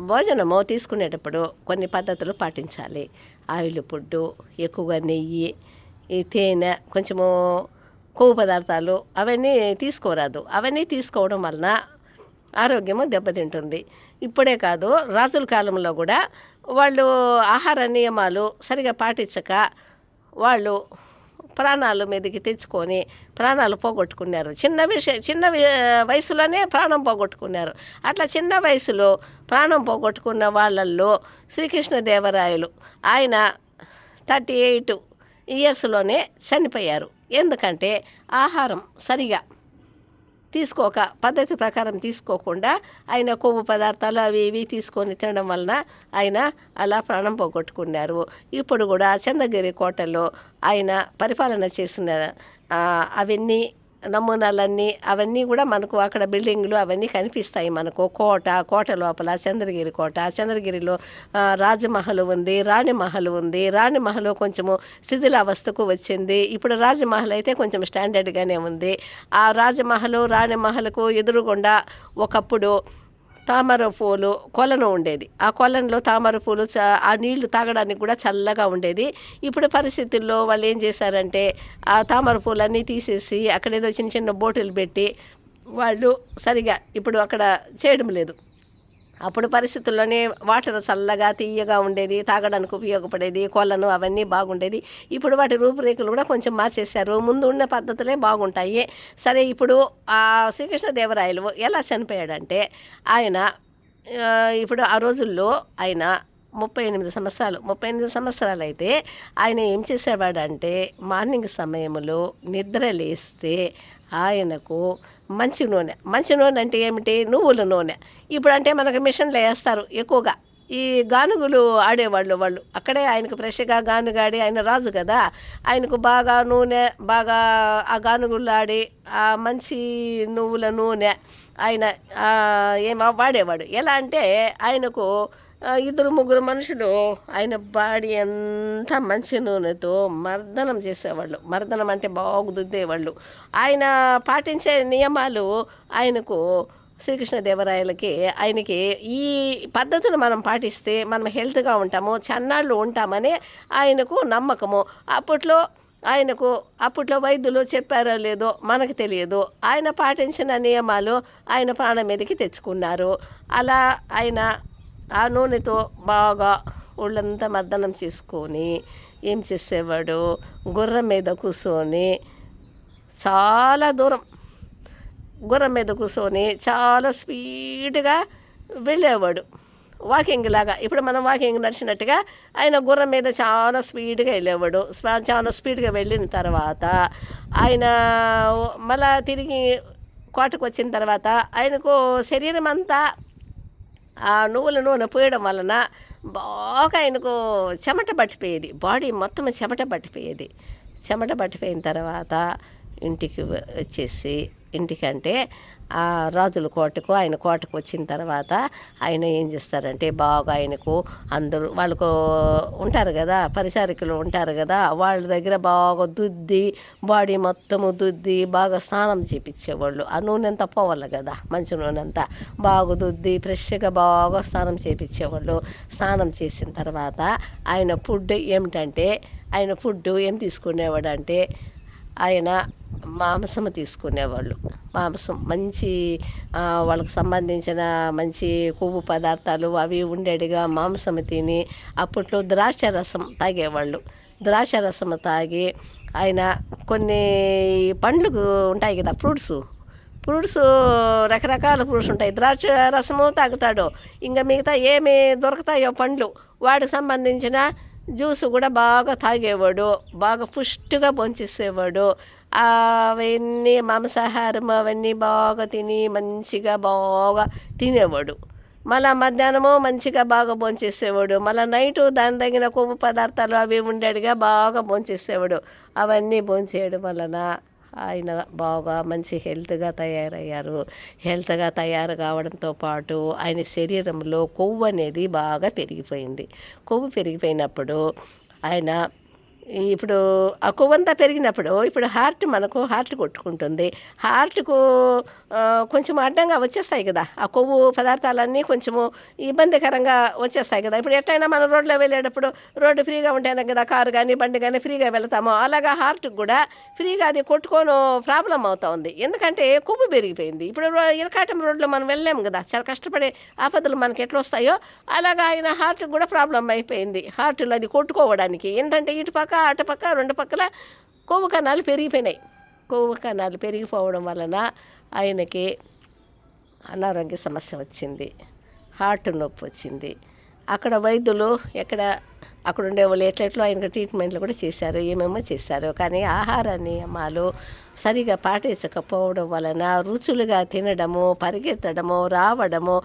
భోజనము తీసుకునేటప్పుడు కొన్ని పద్ధతులు పాటించాలి. ఆయిల్ ఫుడ్డు, ఎక్కువగా నెయ్యి, ఈ తేనె, కొంచెము కొవ్వు పదార్థాలు అవన్నీ తీసుకోరాదు. అవన్నీ తీసుకోవడం వలన ఆరోగ్యము దెబ్బతింటుంది. ఇప్పుడే కాదు, రాజుల కాలంలో కూడా వాళ్ళు ఆహార నియమాలు సరిగా పాటించక వాళ్ళు ప్రాణాలు మీదకి తెచ్చుకొని ప్రాణాలు పోగొట్టుకున్నారు. చిన్న వయసులోనే ప్రాణం పోగొట్టుకున్నారు. అట్లా చిన్న వయసులో ప్రాణం పోగొట్టుకున్న వాళ్ళల్లో శ్రీకృష్ణదేవరాయలు ఆయన 38 ఇయర్స్లోనే చనిపోయారు. ఎందుకంటే ఆహారం సరిగా తీసుకోక, పద్ధతి ప్రకారం తీసుకోకుండా ఆయన కొవ్వు పదార్థాలు అవి ఇవి తీసుకొని తినడం వలన ఆయన అలా ప్రాణం పోగొట్టుకున్నారు. ఇప్పుడు కూడా చంద్రగిరి కోటలో ఆయన పరిపాలన చేసిన అవన్నీ నమూనాలన్నీ అవన్నీ కూడా మనకు అక్కడ బిల్డింగ్లు అవన్నీ కనిపిస్తాయి. మనకు కోట లోపల చంద్రగిరి కోట, చంద్రగిరిలో రాజమహల్ ఉంది, రాణిమహల్ ఉంది. రాణిమహల్ కొంచెము శిథిలావస్థకు వచ్చింది. ఇప్పుడు రాజమహల్ అయితే కొంచెం స్టాండర్డ్గానే ఉంది. ఆ రాజమహల్, రాణిమహల్కు ఎదురుగుండా ఒకప్పుడు తామర పూలు కొలను ఉండేది. ఆ కొలంలో తామర పూలు ఆ నీళ్లు తాగడానికి కూడా చల్లగా ఉండేది. ఇప్పుడు పరిస్థితుల్లో వాళ్ళు ఏం చేశారంటే ఆ తామర పూలన్నీ తీసేసి అక్కడ ఏదో చిన్న చిన్న బోటులు పెట్టి వాళ్ళు సరిగా ఇప్పుడు అక్కడ చేయడం లేదు. అప్పుడు పరిస్థితుల్లోనే వాటర్ చల్లగా తీయగా ఉండేది, తాగడానికి ఉపయోగపడేది, కొలను అవన్నీ బాగుండేది. ఇప్పుడు వాటి రూపురేఖలు కూడా కొంచెం మార్చేశారు. ముందు ఉన్న పద్ధతులే బాగుంటాయి. సరే, ఇప్పుడు ఆ శ్రీకృష్ణదేవరాయలు ఎలా చనిపోయాడంటే ఆయన ఇప్పుడు ఆ రోజుల్లో ఆయన 38 సంవత్సరాలు అయితే ఆయన ఏం చేసేవాడంటే మార్నింగ్ సమయంలో నిద్ర లేస్తే ఆయనకు మంచి నూనె అంటే ఏమిటి, నువ్వుల నూనె. ఇప్పుడు అంటే మనకు మిషన్లో వేస్తారు ఎక్కువగా. ఈ గానుగులు ఆడేవాళ్ళు వాళ్ళు అక్కడే ఆయనకు ఫ్రెష్గా గానుగాడి, ఆయన రాజు కదా, ఆయనకు బాగా నూనె బాగా ఆ గానుగులు ఆడి ఆ మంచి నువ్వుల నూనె ఆయన వాడేవాడు. ఎలా అంటే ఆయనకు 2-3 మనుషులు ఆయన బాడీ అంతా మంచి నూనెతో మర్దనం చేసేవాళ్ళు. మర్దనం అంటే బాగా దుద్దేవాళ్ళు. ఆయన పాటించే నియమాలు ఆయనకు శ్రీకృష్ణదేవరాయలకి ఆయనకి ఈ పద్ధతులు మనం పాటిస్తే మనం హెల్త్గా ఉంటాము, చన్నాళ్ళు ఉంటామని ఆయనకు నమ్మకము. అప్పట్లో వైద్యులు చెప్పారో లేదో మనకు తెలియదు. ఆయన పాటించిన నియమాలు ఆయన ప్రాణం మీదకి తెచ్చుకున్నారు. అలా ఆయన ఆ నూనెతో బాగా ఒళ్ళంతా మర్దనం చేసుకొని ఏం చేసేవాడు, గుర్రం మీద కూర్చొని చాలా దూరం గుర్రం మీద కూర్చొని చాలా స్పీడ్గా వెళ్ళేవాడు. వాకింగ్ లాగా, ఇప్పుడు మనం వాకింగ్ నడిచినట్టుగా ఆయన గుర్రం మీద చాలా స్పీడ్గా వెళ్ళేవాడు. చాలా స్పీడ్గా వెళ్ళిన తర్వాత ఆయన మళ్ళా తిరిగి కోటకు వచ్చిన తర్వాత ఆయనకు శరీరం అంతా ఆ నువ్వుల నూనె పోయడం వలన బాగా ఆయనకు చెమట పట్టిపోయేది. బాడీ మొత్తం చెమట పట్టిపోయిన తర్వాత ఇంటికి వచ్చేసి, ఇంటికంటే ఆ రాజుల కోటకు ఆయన కోటకు వచ్చిన తర్వాత ఆయన ఏం చేస్తారంటే బాగా ఆయనకు అందరూ వాళ్ళకు ఉంటారు కదా, పరిచారికులు ఉంటారు కదా, వాళ్ళ దగ్గర బాగా దుద్ది బాడీ మొత్తము దుద్ది బాగా స్నానం చేయించేవాళ్ళు. ఆ నూనె అంతా పోవాలి కదా, మంచి నూనె అంతా బాగా దుద్ది ఫ్రెష్గా బాగా స్నానం చేయించేవాళ్ళు. స్నానం చేసిన తర్వాత ఆయన ఫుడ్ ఏమిటంటే ఏం తీసుకునేవాడు అంటే ఆయన మాంసం తీసుకునేవాళ్ళు. మాంసం మంచి వాళ్ళకి సంబంధించిన మంచి కొవ్వు పదార్థాలు అవి ఉండేటిగా మాంసం తిని అప్పట్లో ద్రాక్ష రసం తాగేవాళ్ళు. ద్రాక్ష రసం తాగి ఆయన కొన్ని పండ్లు ఉంటాయి కదా, ఫ్రూట్స్ రకరకాల ఫ్రూట్స్ ఉంటాయి. ద్రాక్ష రసము తాగుతాడు. ఇంకా మిగతా ఏమి దొరుకుతాయో పండ్లు వాటికి సంబంధించిన జ్యూస్ కూడా బాగా తాగేవాడు. బాగా పుష్టిగా భోంచేసేవాడు. అవన్నీ మాంసాహారం అవన్నీ బాగా తిని మంచిగా బాగా తినేవాడు. మళ్ళీ మధ్యాహ్నము మంచిగా బాగా భోంచేసేవాడు. మళ్ళీ నైటు దాని తగిన కొవ్వు పదార్థాలు అవి ఉండేటిగా బాగా భోంచేసేవాడు. అవన్నీ భోంచేయడం వలన ఆయన బాగా మంచి హెల్త్గా తయారయ్యారు. హెల్త్గా తయారు కావడంతో పాటు ఆయన శరీరంలో కొవ్వు అనేది బాగా పెరిగిపోయింది. కొవ్వు పెరిగిపోయినప్పుడు ఆయన ఇప్పుడు ఆ కొవ్వంతా పెరిగినప్పుడు ఇప్పుడు హార్ట్ కొట్టుకుంటుంది. హార్ట్కు కొంచెం అడ్డంగా వచ్చేస్తాయి కదా, ఆ కొవ్వు పదార్థాలన్నీ కొంచెము ఇబ్బందికరంగా వచ్చేస్తాయి కదా. ఇప్పుడు ఎట్లయినా మనం రోడ్లో వెళ్ళేటప్పుడు రోడ్డు ఫ్రీగా ఉంటేనే కదా కారు కానీ బండి కానీ ఫ్రీగా వెళ్తాము. అలాగా హార్ట్కి కూడా ఫ్రీగా అది కొట్టుకోను ప్రాబ్లం అవుతా ఉంది. ఎందుకంటే కొవ్వు పెరిగిపోయింది. ఇప్పుడు ఇరకాటం రోడ్లో మనం వెళ్ళలేము కదా, చాలా కష్టపడే ఆపదలు మనకి ఎట్లా వస్తాయో అలాగా ఆయన హార్ట్కి కూడా ప్రాబ్లం అయిపోయింది. హార్ట్లో అది కొట్టుకోవడానికి ఏంటంటే ఇటుపక్క అటుపక్క రెండు పక్కల కొవ్వు కణాలు పెరిగిపోయినాయి. కొవ్వు కణాలు పెరిగిపోవడం వలన ఆయనకి అనారోగ్య సమస్య వచ్చింది, హార్ట్ నొప్పి వచ్చింది. అక్కడ వైద్యులు అక్కడ ఉండేవాళ్ళు ఎట్లెట్లో ఆయనకు ట్రీట్మెంట్లు కూడా చేశారు, ఏమేమో చేశారు. కానీ ఆహార నియమాలు సరిగా పాటించకపోవడం వలన రుచులుగా తినడము, పరిగెత్తడము, రావడము,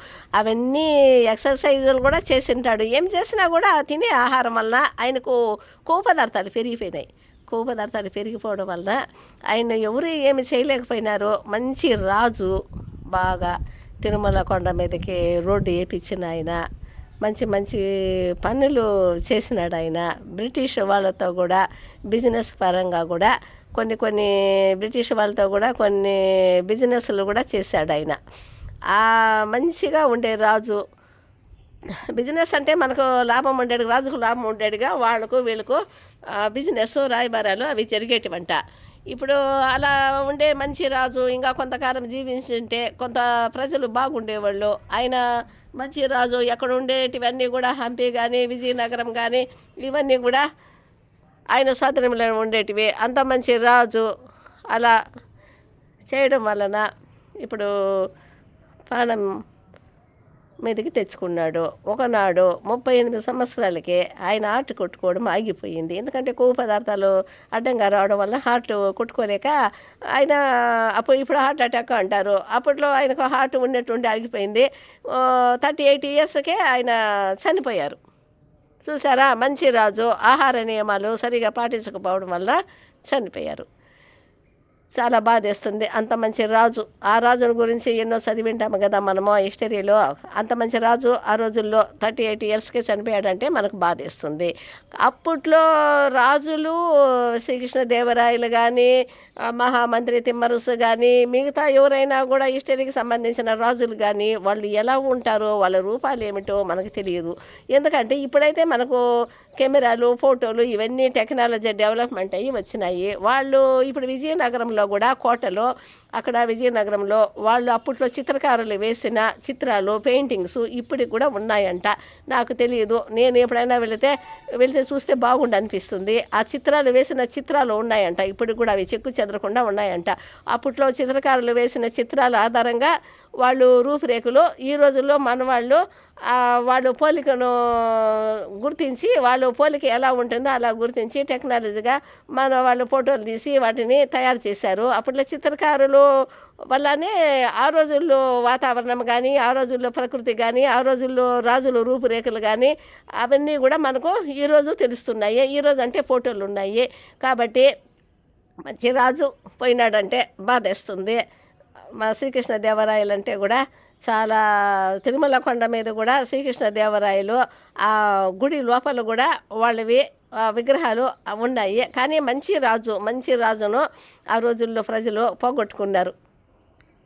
అవన్నీ ఎక్సర్సైజులు కూడా చేసింటాడు. ఏం చేసినా కూడా తినే ఆహారం వలన ఆయనకు కొవ్వు పదార్థాలు పెరిగిపోయినాయి. కొవ్వు పదార్థాలు పెరిగిపోవడం వలన ఆయన ఎవరు ఏమి చేయలేకపోయినారో. మంచి రాజు, బాగా తిరుమల కొండ మీదకి రోడ్డు వేయించిన ఆయన, మంచి మంచి పనులు చేసినాడు ఆయన. బ్రిటిష్ వాళ్ళతో కూడా బిజినెస్ పరంగా కూడా కొన్ని బ్రిటిష్ వాళ్ళతో కూడా కొన్ని బిజినెస్లు కూడా చేశాడు ఆయన. మంచిగా ఉండే రాజు. బిజినెస్ అంటే మనకు లాభం ఉండేది, రాజుకు లాభం ఉండేదిగా, వాళ్ళకు వీళ్ళకు బిజినెస్ రాయబారాలు అవి జరిగేటివంట. ఇప్పుడు అలా ఉండే మంచి రాజు ఇంకా కొంతకాలం జీవించుంటే కొంత ప్రజలు బాగుండేవాళ్ళు. ఆయన మంచి రాజు. ఎక్కడ ఉండేటివన్నీ కూడా హంపి కానీ విజయనగరం కానీ ఇవన్నీ కూడా ఆయన స్వాధీనంలో ఉండేటివి. అంత మంచి రాజు అలా చేయడం వలన ఇప్పుడు ప్రాణం మీదకి తెచ్చుకున్నాడు. ఒకనాడు 38 సంవత్సరాలకే ఆయన హార్ట్ కొట్టుకోవడం ఆగిపోయింది. ఎందుకంటే కొవ్వు పదార్థాలు అడ్డంగా రావడం వల్ల హార్ట్ కొట్టుకోలేక ఆయన ఇప్పుడు హార్ట్ అటాక్ అంటారు. అప్పట్లో ఆయనకు హార్ట్ ఉన్నట్టుండి ఆగిపోయింది. 38 ఇయర్స్కే ఆయన చనిపోయారు. చూసారా, మంచి రాజు ఆహార నియమాలు సరిగా పాటించకపోవడం వల్ల చనిపోయారు. చాలా బాధేస్తుంది. అంత మంచి రాజు, ఆ రాజుని గురించి ఎన్నో చదివింటాము కదా మనము హిస్టరీలో. అంత మంచి రాజు ఆ రోజుల్లో 38 ఇయర్స్కే చనిపోయాడంటే మనకు బాధేస్తుంది. అప్పట్లో రాజులు శ్రీకృష్ణదేవరాయలు కానీ మహామంత్రి తిమ్మరుసు కానీ మిగతా ఎవరైనా కూడా హిస్టరీకి సంబంధించిన రాజులు కానీ వాళ్ళు ఎలా ఉంటారో, వాళ్ళ రూపాలు ఏమిటో మనకు తెలియదు. ఎందుకంటే ఇప్పుడైతే మనకు కెమెరాలు, ఫోటోలు ఇవన్నీ టెక్నాలజీ డెవలప్మెంట్ అయ్యి వచ్చినాయి. వాళ్ళు ఇప్పుడు విజయనగరంలో కూడా కోటలో అక్కడ విజయనగరంలో వాళ్ళు అప్పట్లో చిత్రకారులు వేసిన చిత్రాలు, పెయింటింగ్స్ ఇప్పటికి కూడా ఉన్నాయంట. నాకు తెలియదు, నేను ఎప్పుడైనా వెళితే చూస్తే బాగుండు అనిపిస్తుంది. ఆ చిత్రాలు వేసిన చిత్రాలు ఉన్నాయంట, ఇప్పటికి కూడా అవి చెక్కు చెదరకుండా ఉన్నాయంట. అప్పట్లో చిత్రకారులు వేసిన చిత్రాల ఆధారంగా వాళ్ళు రూపురేఖలు ఈ రోజుల్లో వాళ్ళు పోలికను గుర్తించి, వాళ్ళు పోలిక ఎలా ఉంటుందో అలా గుర్తించి టెక్నాలజీగా వాళ్ళు ఫోటోలు తీసి వాటిని తయారు చేశారు. అప్పట్లో చిత్రకారులు వల్లనే ఆ రోజుల్లో వాతావరణం కానీ, ఆ రోజుల్లో ప్రకృతి కానీ, ఆ రోజుల్లో రాజుల రూపురేఖలు కానీ అవన్నీ కూడా మనకు ఈరోజు తెలుస్తున్నాయి. ఈరోజు అంటే ఫోటోలు ఉన్నాయి. కాబట్టి మంచి రాజు పోయినాడంటే బాధేస్తుంది. మా శ్రీకృష్ణదేవరాయలు అంటే కూడా చాలా, తిరుమల కొండ మీద కూడా శ్రీకృష్ణదేవరాయలు ఆ గుడి లోపల కూడా వాళ్ళవి విగ్రహాలు ఉన్నాయి. కానీ మంచి రాజును ఆ రోజుల్లో ప్రజలు పోగొట్టుకున్నారు.